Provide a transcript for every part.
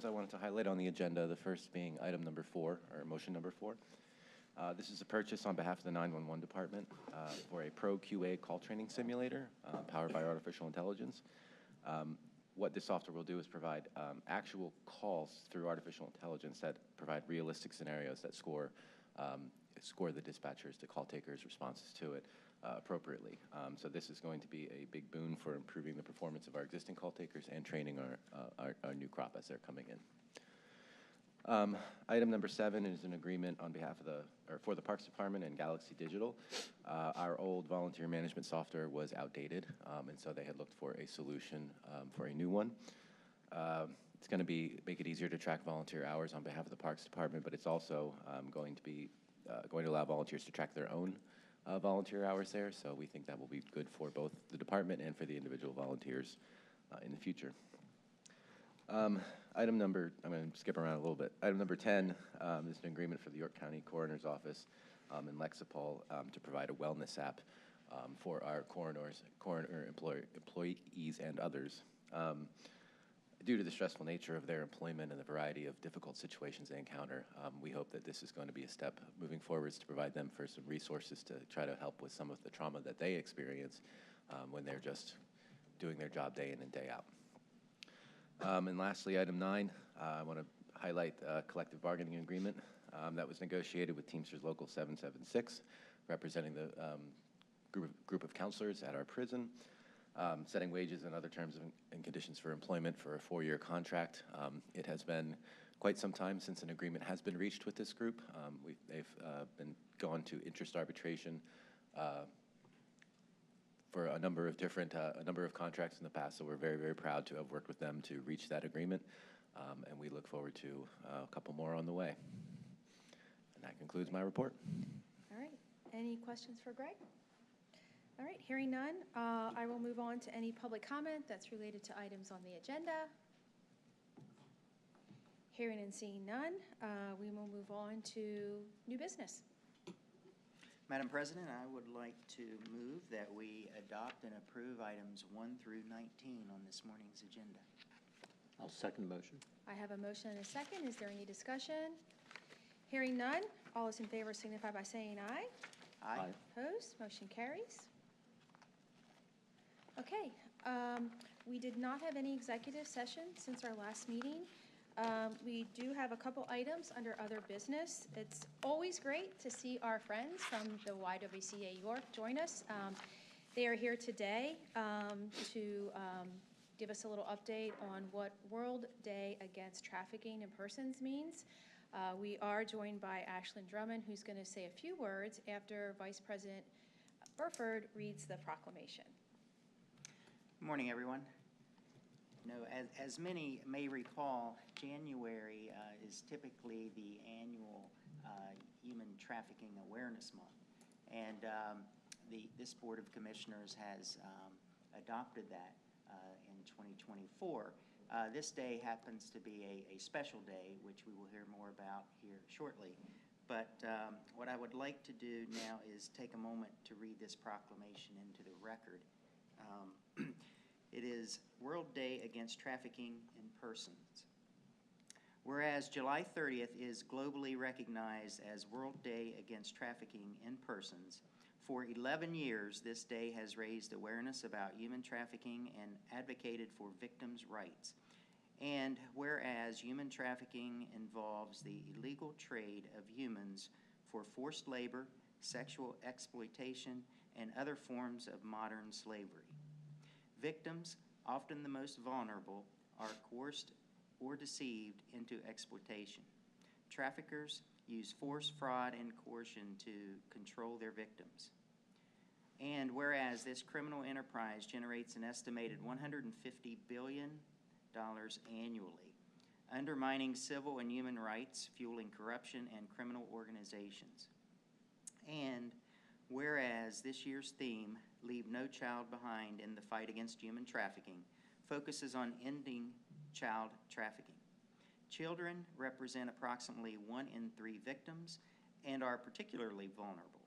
I wanted to highlight on the agenda, the first being item number 4, or motion number 4. This is a purchase on behalf of the 911 department for a Pro QA call training simulator powered by artificial intelligence. What this software will do is provide actual calls through artificial intelligence that provide realistic scenarios that score the dispatchers, the call takers' responses to it appropriately. So this is going to be a big boon for improving the performance of our existing call takers and training our new crop as they're coming in. Item number 7 is an agreement on behalf of for the Parks Department and Galaxy Digital. Our old volunteer management software was outdated, and so they had looked for a solution for a new one. It's going to make it easier to track volunteer hours on behalf of the Parks Department, but it's also going to allow volunteers to track their own volunteer hours there. So we think that will be good for both the department and for the individual volunteers in the future. I'm going to skip around a little bit. Item number 10 is an agreement for the York County Coroner's Office in Lexipol to provide a wellness app for our coroner employees and others. Due to the stressful nature of their employment and the variety of difficult situations they encounter, we hope that this is going to be a step moving forwards to provide them for some resources to try to help with some of the trauma that they experience when they're just doing their job day in and day out. And lastly, item 9, I want to highlight a collective bargaining agreement that was negotiated with Teamsters Local 776, representing the group of counselors at our prison, setting wages and other terms and conditions for employment for a 4-year contract. It has been quite some time since an agreement has been reached with this group. They've been gone to interest arbitration for a number of contracts in the past, so we're very, very proud to have worked with them to reach that agreement, and we look forward to a couple more on the way. And that concludes my report. All right. Any questions for Greg? All right. Hearing none, I will move on to any public comment that's related to items on the agenda. Hearing and seeing none, we will move on to new business. Madam President, I would like to move that we adopt and approve items 1 through 19 on this morning's agenda. I'll second the motion. I have a motion and a second. Is there any discussion? Hearing none, all those in favor signify by saying aye. Aye. Opposed? Motion carries. Okay. We did not have any executive session since our last meeting. We do have a couple items under other business. It's always great to see our friends from the YWCA York join us. They are here today to give us a little update on what World Day Against Trafficking in Persons means. We are joined by Ashlyn Drummond, who's going to say a few words after Vice President Burford reads the proclamation. Good morning, everyone. As many may recall, January is typically the annual Human Trafficking Awareness Month, and this Board of Commissioners has adopted that in 2024. This day happens to be a special day, which we will hear more about here shortly. But what I would like to do now is take a moment to read this proclamation into the record. It is World Day Against Trafficking in Persons. Whereas July 30th is globally recognized as World Day Against Trafficking in Persons, for 11 years this day has raised awareness about human trafficking and advocated for victims' rights. And whereas human trafficking involves the illegal trade of humans for forced labor, sexual exploitation, and other forms of modern slavery. Victims, often the most vulnerable, are coerced or deceived into exploitation. Traffickers use force, fraud, and coercion to control their victims. And whereas this criminal enterprise generates an estimated $150 billion annually, undermining civil and human rights, fueling corruption and criminal organizations. And whereas this year's theme, Leave No Child Behind in the Fight Against Human Trafficking, focuses on ending child trafficking. Children represent approximately 1 in 3 victims and are particularly vulnerable.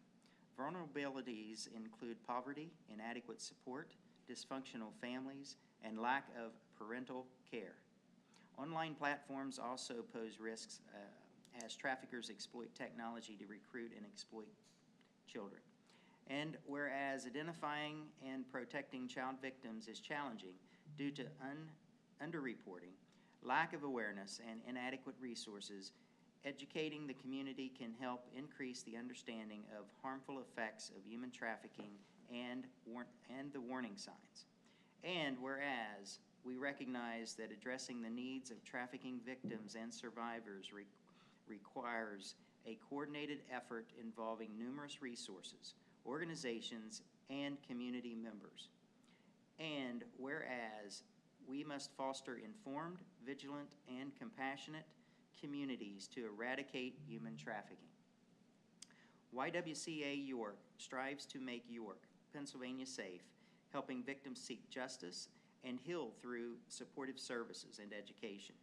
Vulnerabilities include poverty, inadequate support, dysfunctional families, and lack of parental care. Online platforms also pose risks as traffickers exploit technology to recruit and exploit children. And whereas identifying and protecting child victims is challenging due to underreporting, lack of awareness, and inadequate resources, educating the community can help increase the understanding of harmful effects of human trafficking and the warning signs. And whereas we recognize that addressing the needs of trafficking victims and survivors requires a coordinated effort involving numerous resources, organizations, and community members. And whereas we must foster informed, vigilant, and compassionate communities to eradicate human trafficking. YWCA York strives to make York, Pennsylvania safe, helping victims seek justice and heal through supportive services and education.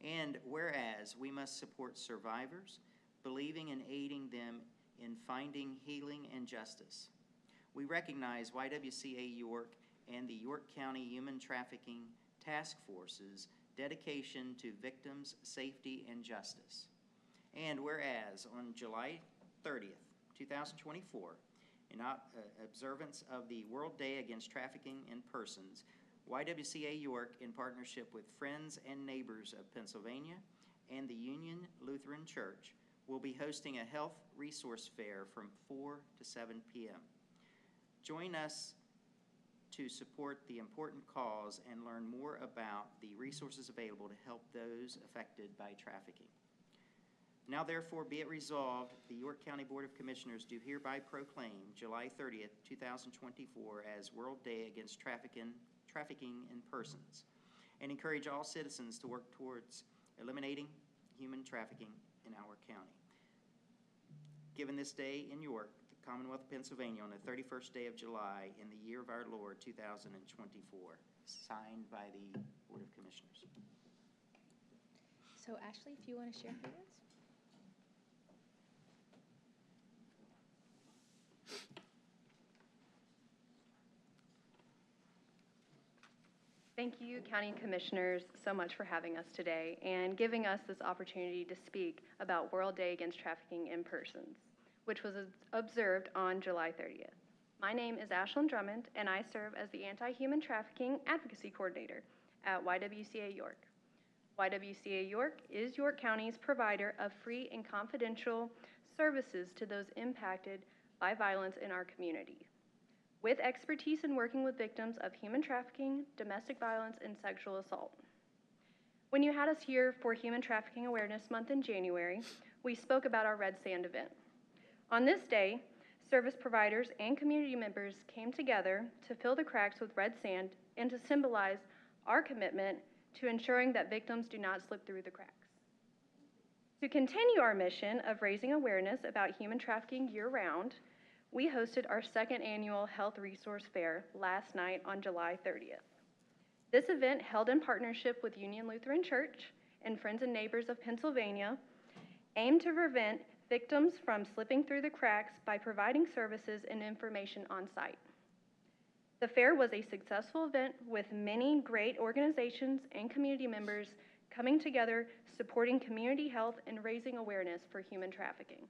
And whereas we must support survivors, believing and aiding them in finding healing and justice. We recognize YWCA York and the York County Human Trafficking Task Force's dedication to victims' safety and justice. And whereas on July 30th, 2024, in observance of the World Day Against Trafficking in Persons, YWCA York, in partnership with Friends and Neighbors of Pennsylvania and the Union Lutheran Church, will be hosting a health resource fair from 4 to 7 p.m. Join us to support the important cause and learn more about the resources available to help those affected by trafficking. Now therefore be it resolved, the York County Board of Commissioners do hereby proclaim July 30th, 2024 as World Day Against Trafficking in Persons, and encourage all citizens to work towards eliminating human trafficking in our county. Given this day in York, the Commonwealth of Pennsylvania, on the 31st day of July in the year of our Lord 2024, signed by the Board of Commissioners. So Ashley, if you want to share who it is. Thank you, County Commissioners, so much for having us today and giving us this opportunity to speak about World Day Against Trafficking in Persons, which was observed on July 30th. My name is Ashlyn Drummond, and I serve as the Anti-Human Trafficking Advocacy Coordinator at YWCA York. YWCA York is York County's provider of free and confidential services to those impacted by violence in our community, with expertise in working with victims of human trafficking, domestic violence, and sexual assault. When you had us here for Human Trafficking Awareness Month in January, we spoke about our Red Sand event. On this day, service providers and community members came together to fill the cracks with red sand and to symbolize our commitment to ensuring that victims do not slip through the cracks. To continue our mission of raising awareness about human trafficking year-round, we hosted our second annual Health Resource Fair last night on July 30th. This event, held in partnership with Union Lutheran Church and Friends and Neighbors of Pennsylvania, aimed to prevent victims from slipping through the cracks by providing services and information on site. The fair was a successful event with many great organizations and community members coming together, supporting community health and raising awareness for human trafficking.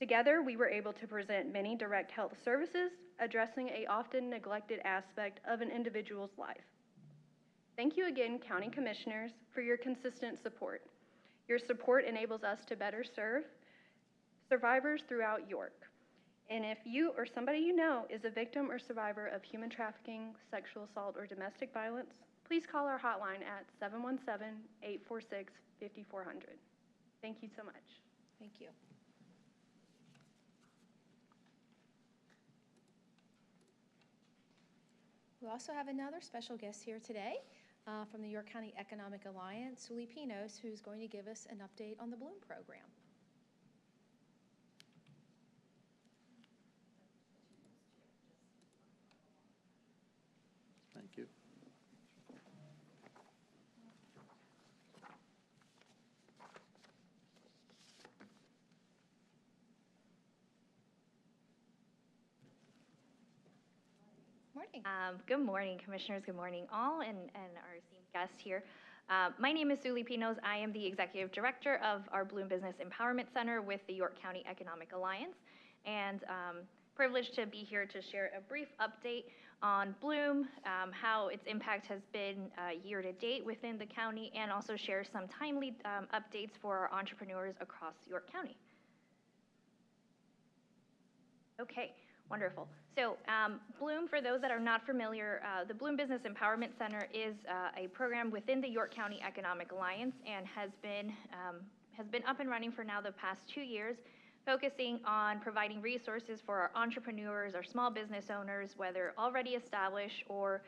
Together, we were able to present many direct health services, addressing an often neglected aspect of an individual's life. Thank you again, County Commissioners, for your consistent support. Your support enables us to better serve survivors throughout York. And if you or somebody you know is a victim or survivor of human trafficking, sexual assault, or domestic violence, please call our hotline at 717-846-5400. Thank you so much. Thank you. We also have another special guest here today from the York County Economic Alliance, Suli Pinos, who's going to give us an update on the Bloom program. Thank you. Morning. Good morning, Commissioners. Good morning, all, and our esteemed guests here. My name is Suli Pinos. I am the Executive Director of our Bloom Business Empowerment Center with the York County Economic Alliance, and privileged to be here to share a brief update on Bloom, how its impact has been year to date within the county, and also share some timely updates for our entrepreneurs across York County. Okay, wonderful. So Bloom, for those that are not familiar, the Bloom Business Empowerment Center is a program within the York County Economic Alliance and has been up and running for now the past 2 years, focusing on providing resources for our entrepreneurs, our small business owners, whether already established or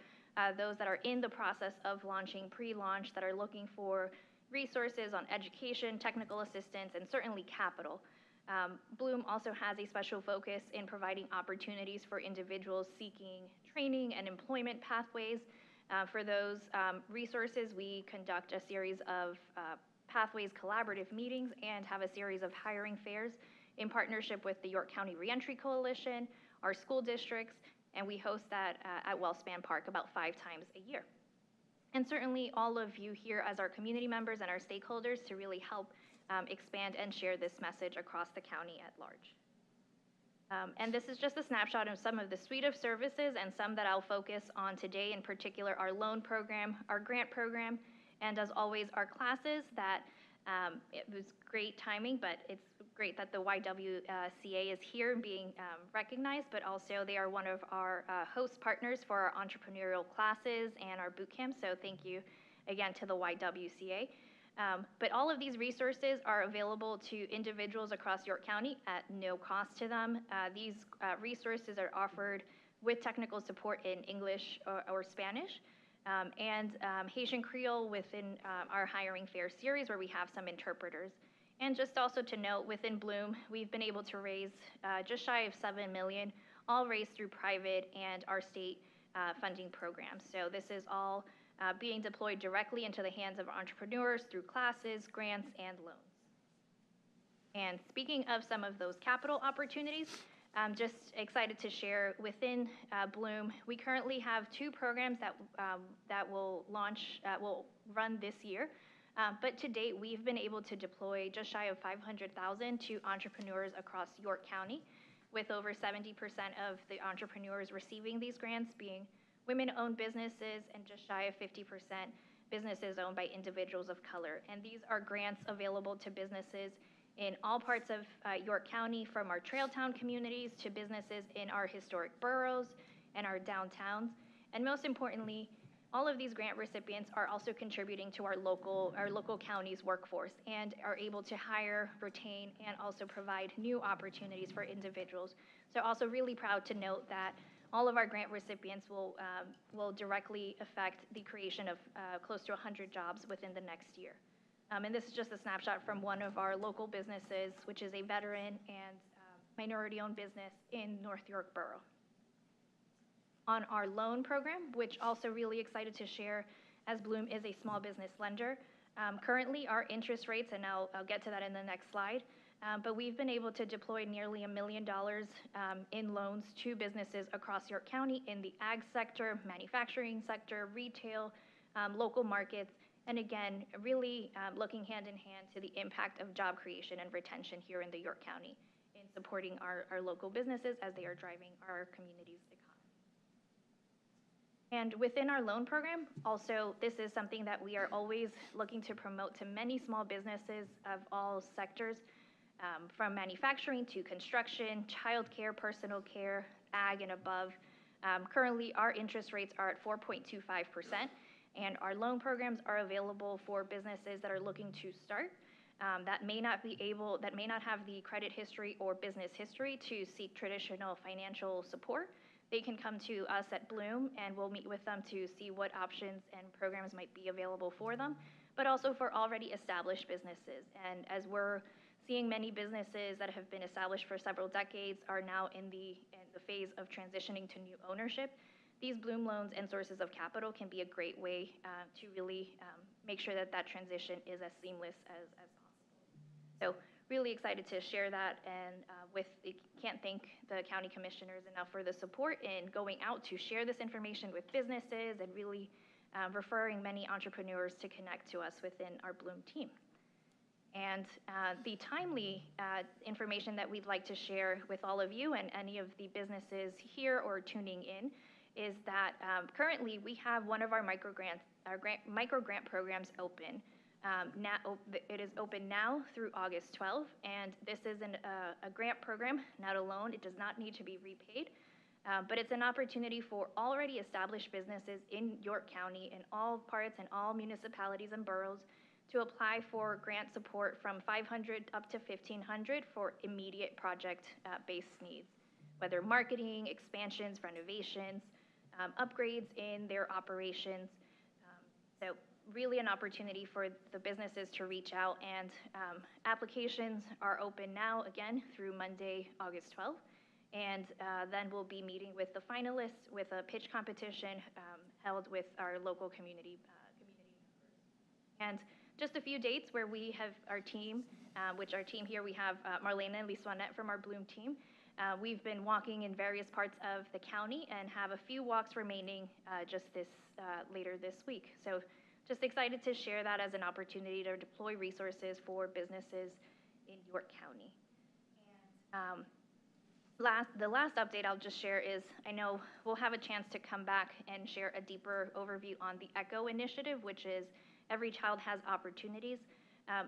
those that are in the process of launching, pre-launch, that are looking for resources on education, technical assistance, and certainly capital. Bloom also has a special focus in providing opportunities for individuals seeking training and employment pathways. For those resources, we conduct a series of Pathways collaborative meetings and have a series of hiring fairs in partnership with the York County Reentry Coalition, our school districts, and we host that at Wellspan Park about 5 times a year. And certainly all of you here as our community members and our stakeholders to really help expand and share this message across the county at large. And this is just a snapshot of some of the suite of services and some that I'll focus on today, in particular our loan program, our grant program, and as always, our classes that it was great timing, but it's great that the YWCA is here being recognized, but also they are one of our host partners for our entrepreneurial classes and our boot camp, so thank you again to the YWCA. But all of these resources are available to individuals across York County at no cost to them. These resources are offered with technical support in English or Spanish, and Haitian Creole within our hiring fair series where we have some interpreters. And just also to note, within Bloom, we've been able to raise just shy of $7 million, all raised through private and our state funding programs. So this is all being deployed directly into the hands of entrepreneurs through classes, grants, and loans. And speaking of some of those capital opportunities, I'm just excited to share within Bloom, we currently have 2 programs that will run this year. But to date, we've been able to deploy just shy of $500,000 to entrepreneurs across York County, with over 70% of the entrepreneurs receiving these grants being women-owned businesses and just shy of 50% businesses owned by individuals of color. And these are grants available to businesses in all parts of York County, from our trail town communities to businesses in our historic boroughs and our downtowns. And most importantly, all of these grant recipients are also contributing to our local county's workforce and are able to hire, retain, and also provide new opportunities for individuals. So also really proud to note that all of our grant recipients will directly affect the creation of close to 100 jobs within the next year. And this is just a snapshot from one of our local businesses, which is a veteran and minority-owned business in North York Borough. On our loan program, which also really excited to share, as Bloom is a small business lender. Currently, our interest rates, and I'll get to that in the next slide, but we've been able to deploy nearly $1 million in loans to businesses across York County in the ag sector, manufacturing sector, retail, local markets, and again, really looking hand in hand to the impact of job creation and retention here in the York County in supporting our local businesses as they are driving our community's economy. And within our loan program, also, this is something that we are always looking to promote to many small businesses of all sectors, from manufacturing to construction, childcare, personal care, ag, and above. Currently, our interest rates are at 4.25%, and our loan programs are available for businesses that are looking to start, that may not have the credit history or business history to seek traditional financial support. They can come to us at Bloom, and we'll meet with them to see what options and programs might be available for them, but also for already established businesses. And as we're seeing, many businesses that have been established for several decades are now in the phase of transitioning to new ownership. These Bloom loans and sources of capital can be a great way to really make sure that that transition is as seamless as possible. So really excited to share that, and can't thank the county commissioners enough for the support in going out to share this information with businesses and really referring many entrepreneurs to connect to us within our Bloom team. And the timely information that we'd like to share with all of you and any of the businesses here or tuning in is that currently we have one of our micro grant programs open. It is open now through August 12th, and this is a grant program, not a loan. It does not need to be repaid, but it's an opportunity for already established businesses in York County, in all parts and all municipalities and boroughs, to apply for grant support from $500 up to $1,500 for immediate project-based needs, whether marketing, expansions, renovations, upgrades in their operations. So really an opportunity for the businesses to reach out, and applications are open now again through Monday, August 12th. And then we'll be meeting with the finalists with a pitch competition held with our local community members. And just a few dates where we have our team, which our team here, we have Marlena and Liswanette from our Bloom team. We've been walking in various parts of the county and have a few walks remaining just later this week. So just excited to share that as an opportunity to deploy resources for businesses in York County. And the last update I'll just share is I know we'll have a chance to come back and share a deeper overview on the ECHO initiative, which is Every Child Has Opportunities.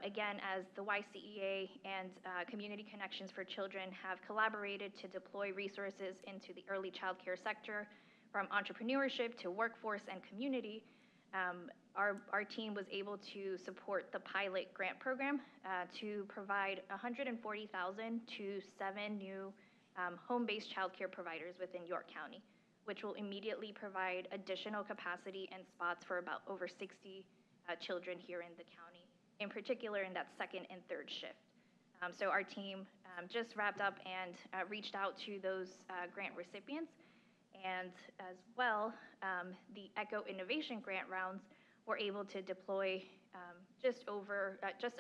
Again, as the YCEA and Community Connections for Children have collaborated to deploy resources into the early child care sector, from entrepreneurship to workforce and community, our team was able to support the pilot grant program to provide $140,000 to 7 new home-based child care providers within York County, which will immediately provide additional capacity and spots for about over 60 children here in the county, in particular in that second and third shift. So our team just wrapped up and reached out to those grant recipients. And as well, the ECHO Innovation Grant rounds were able to deploy just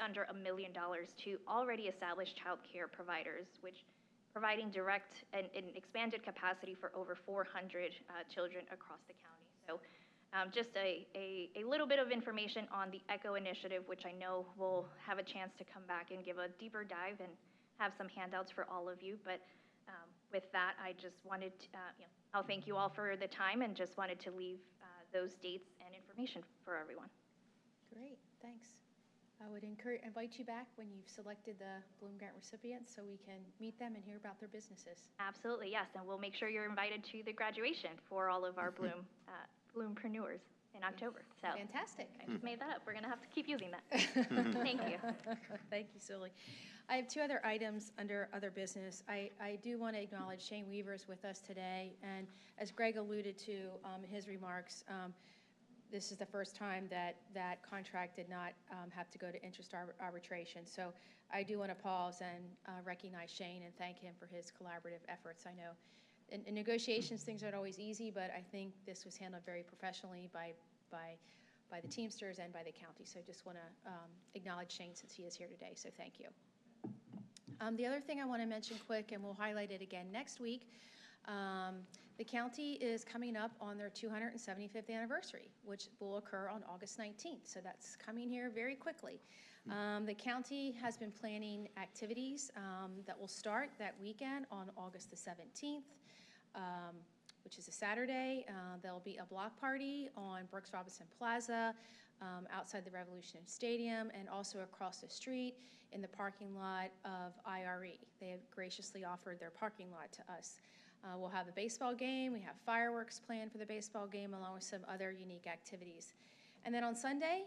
under $1 million to already established child care providers, which providing direct and expanded capacity for over 400 children across the county. So just a little bit of information on the ECHO initiative, which I know we'll have a chance to come back and give a deeper dive and have some handouts for all of you. But with that, I just wanted to, I'll thank you all for the time and just wanted to leave those dates and information for everyone. Great, thanks. I would invite you back when you've selected the Bloom Grant recipients so we can meet them and hear about their businesses. Absolutely, yes, and we'll make sure you're invited to the graduation for all of our Bloompreneurs in October. So fantastic. I just made that up. We're going to have to keep using that. Thank you. Thank you, Sully. I have 2 other items under other business. I do want to acknowledge Shane Weaver's with us today, and as Greg alluded to in his remarks, this is the first time that contract did not have to go to interest arbitration. So I do want to pause and recognize Shane and thank him for his collaborative efforts. I know in negotiations things aren't always easy, but I think this was handled very professionally by the Teamsters and by the county. So I just want to acknowledge Shane since he is here today, so thank you. The other thing I want to mention quick, and we'll highlight it again next week, the county is coming up on their 275th anniversary, which will occur on August 19th. So that's coming here very quickly. The county has been planning activities that will start that weekend on August the 17th, which is a Saturday. There'll be a block party on Brooks Robinson Plaza outside the Revolution Stadium and also across the street in the parking lot of IRE. They have graciously offered their parking lot to us. We'll have a baseball game. We have fireworks planned for the baseball game along with some other unique activities. And then on Sunday,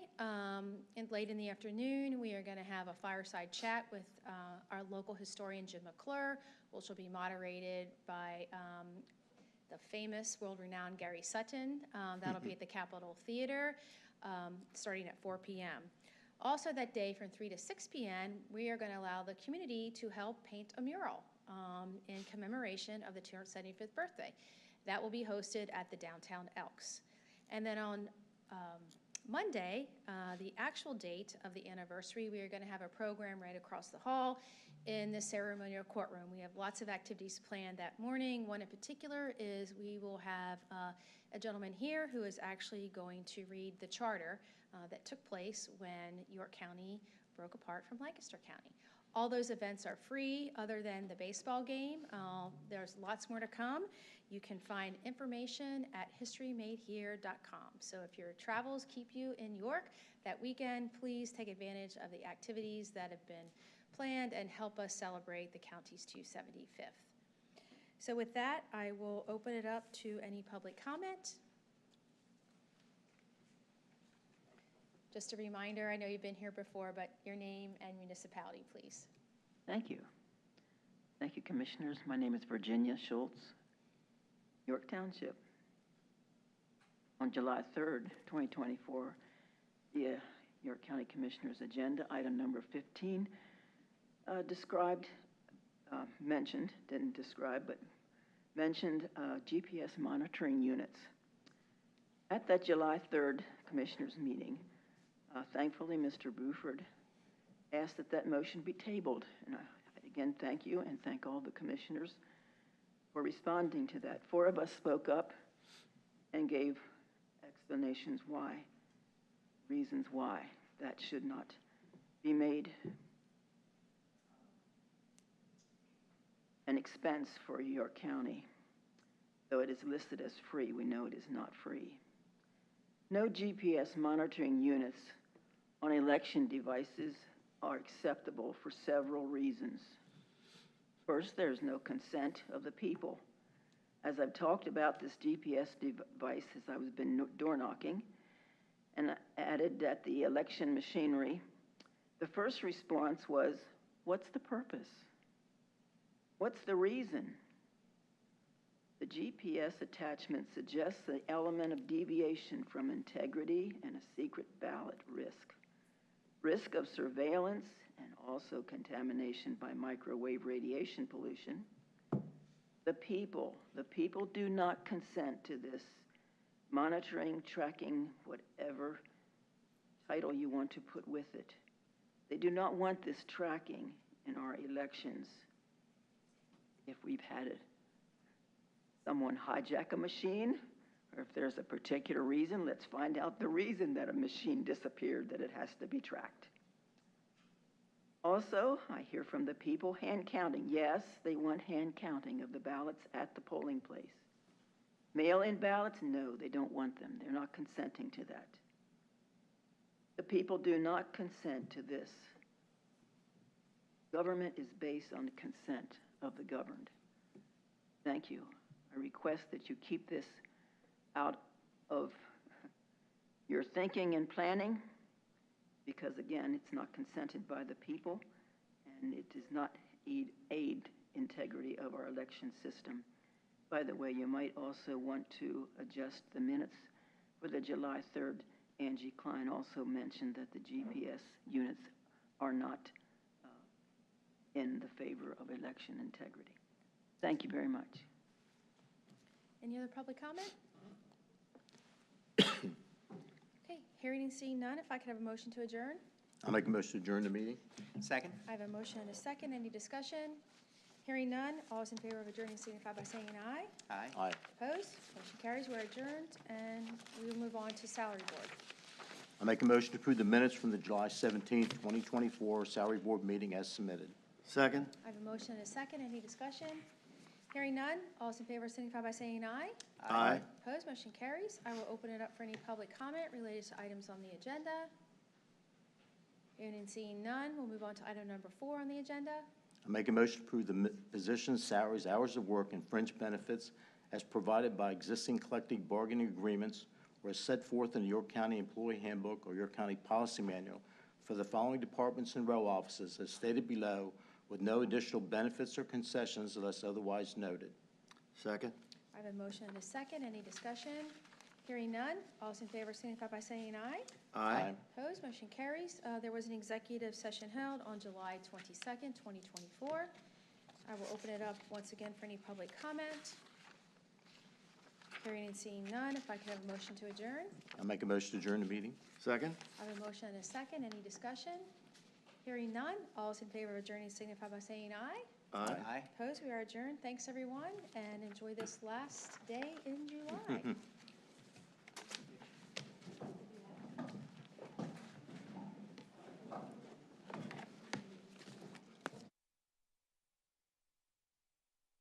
late in the afternoon, we are going to have a fireside chat with our local historian, Jim McClure, which will be moderated by the famous, world-renowned Gary Sutton. That'll be at the Capitol Theater starting at 4 p.m. Also that day from 3 to 6 p.m., we are going to allow the community to help paint a mural in commemoration of the 275th birthday. That will be hosted at the Downtown Elks. And then on Monday, the actual date of the anniversary, we are going to have a program right across the hall in the ceremonial courtroom. We have lots of activities planned that morning. One in particular is we will have a gentleman here who is actually going to read the charter that took place when York County broke apart from Lancaster County. All those events are free other than the baseball game. There's lots more to come. You can find information at historymadehere.com. So if your travels keep you in York that weekend, please take advantage of the activities that have been planned and help us celebrate the county's 275th. So with that, I will open it up to any public comment. Just a reminder, I know you've been here before, but your name and municipality, please. Thank you. Thank you, Commissioners. My name is Virginia Schultz, York Township. On July 3rd, 2024, the York County Commissioners agenda, item number 15, mentioned GPS monitoring units. At that July 3rd Commissioners meeting, thankfully, Mr. Buford asked that motion be tabled. And again, thank you, and thank all the commissioners for responding to that. 4 of us spoke up and gave explanations why, reasons why that should not be made an expense for York County. Though it is listed as free, we know it is not free. No GPS monitoring units on election devices are acceptable for several reasons. First, there's no consent of the people. As I've talked about this GPS device as I was been door knocking, and added that the election machinery, the first response was, what's the purpose? What's the reason? The GPS attachment suggests an element of deviation from integrity and a secret ballot risk of surveillance and also contamination by microwave radiation pollution. The people do not consent to this monitoring, tracking, whatever title you want to put with it. They do not want this tracking in our elections. If we've had someone hijack a machine, or if there's a particular reason, let's find out the reason that a machine disappeared, that it has to be tracked. Also, I hear from the people hand counting. Yes, they want hand counting of the ballots at the polling place. Mail-in ballots? No, they don't want them. They're not consenting to that. The people do not consent to this. Government is based on the consent of the governed. Thank you. I request that you keep this out of your thinking and planning, because again, it's not consented by the people, and it does not aid integrity of our election system. By the way, you might also want to adjust the minutes for the July 3rd. Angie Klein also mentioned that the GPS units are not in the favor of election integrity. Thank you very much. Any other public comment? Okay, hearing and seeing none, if I could have a motion to adjourn. I'll make a motion to adjourn the meeting. Second? I have a motion and a second. Any discussion? Hearing none, all those in favor of adjourning signify by saying aye. Aye. Aye. Opposed? Motion carries. We're adjourned, and we will move on to salary board. I make a motion to approve the minutes from the July 17th, 2024 Salary Board meeting as submitted. Second. I have a motion and a second. Any discussion? Hearing none, all those in favor signify by saying aye. Aye. Opposed? Motion carries. I will open it up for any public comment related to items on the agenda. Hearing and seeing none, we'll move on to item number 4 on the agenda. I make a motion to approve the positions, salaries, hours of work, and fringe benefits as provided by existing collective bargaining agreements or as set forth in the York County Employee Handbook or York County Policy Manual for the following departments and row offices as stated below, with no additional benefits or concessions unless otherwise noted. Second. I have a motion and a second. Any discussion? Hearing none, all those in favor signify by saying aye. Aye. Opposed? Motion carries. There was an executive session held on July 22nd, 2024. I will open it up once again for any public comment. Hearing and seeing none, if I could have a motion to adjourn. I make a motion to adjourn the meeting. Second? I have a motion and a second. Any discussion? Hearing none. All those in favor of adjourning signify by saying aye. Aye. Opposed? We are adjourned. Thanks, everyone, and enjoy this last day in July.